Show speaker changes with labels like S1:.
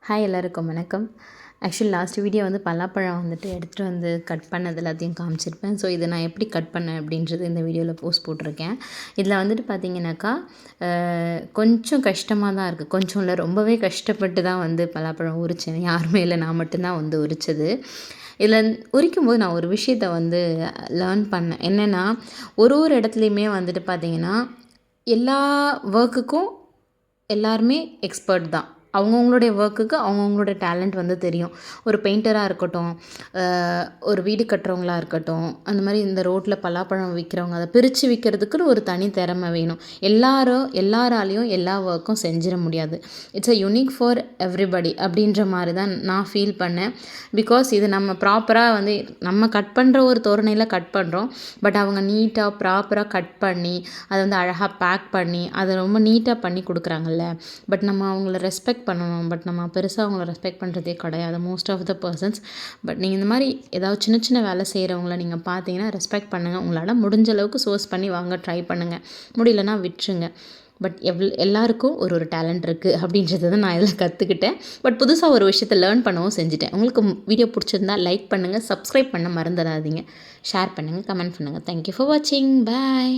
S1: Hi எல்லாருக்கும் வணக்கம். Actually last video வந்து பலாப்பழம் வந்துட்டு எடுத்துகிட்டு வந்து கட் பண்ணது எல்லாத்தையும் காமிச்சிருப்பேன். ஸோ இதை நான் எப்படி கட் பண்ணேன் அப்படின்றது இந்த வீடியோவில் போஸ்ட் போட்டிருக்கேன். இதில் வந்துட்டு பார்த்தீங்கன்னாக்கா கொஞ்சம் கஷ்டமாக தான் இருக்குது. கொஞ்சம் இல்லை, ரொம்பவே கஷ்டப்பட்டு தான் வந்து பலாப்பழம் உரித்தேன். யாருமே இல்லை, நான் மட்டும்தான் வந்து உரித்தது. இதில் உரிக்கும்போது நான் ஒரு விஷயத்தை வந்து லேர்ன் பண்ணேன். என்னென்னா, ஒரு இடத்துலையுமே வந்துட்டு பார்த்திங்கன்னா எல்லா ஒர்க்குக்கும் எல்லாருமே எக்ஸ்பர்ட் தான். அவங்கவுங்களுடைய ஒர்க்குக்கு அவங்கவுங்களோட டேலண்ட் வந்து தெரியும். ஒரு பெயிண்டராக இருக்கட்டும், ஒரு வீடு கட்டுறவங்களா இருக்கட்டும், அந்த மாதிரி இந்த ரோட்டில் பலாப்பழம் விற்கிறவங்க அதை பிரித்து விற்கிறதுக்குன்னு ஒரு தனி திறமை வேணும். எல்லாராலையும் எல்லா ஒர்க்கும் செஞ்சிட முடியாது. It's a unique for everybody அப்படின்ற மாதிரி தான் நான் ஃபீல் பண்ணேன். பிகாஸ் இது நம்ம ப்ராப்பராக வந்து நம்ம கட் பண்ணுற ஒரு தோரணையில் கட் பண்ணுறோம். பட் அவங்க நீட்டாக ப்ராப்பராக கட் பண்ணி அதை வந்து அழகாக பேக் பண்ணி அதை ரொம்ப நீட்டாக பண்ணி கொடுக்குறாங்கல்ல. பட் நம்ம அவங்கள ரெஸ்பெக்ட் பண்ணணும். பட் நம்ம பெருசாக அவங்கள ரெஸ்பெக்ட் பண்ணுறதே கிடையாது most of the persons. But நீங்கள் இந்த மாதிரி ஏதாவது சின்ன சின்ன வேலை செய்கிறவங்கள நீங்கள் பார்த்தீங்கன்னா ரெஸ்பெக்ட் பண்ணுங்கள். உங்களால் முடிஞ்ச அளவுக்கு சோர்ஸ் பண்ணி வாங்க ட்ரை பண்ணுங்கள். முடியலன்னா விட்டுருங்க. பட் எல்லாருக்கும் ஒரு டேலண்ட் இருக்குது அப்படின்றத தான் நான் இதில் கற்றுக்கிட்டேன். பட் புதுசாக ஒரு விஷயத்தை லேர்ன் பண்ணவும் செஞ்சுட்டேன். உங்களுக்கு வீடியோ பிடிச்சிருந்தா லைக் பண்ணுங்கள், சப்ஸ்கிரைப் பண்ண மறந்துடாதீங்க, ஷேர் பண்ணுங்கள், கமெண்ட் பண்ணுங்கள். தேங்க்யூ ஃபார் வாட்சிங். பாய்.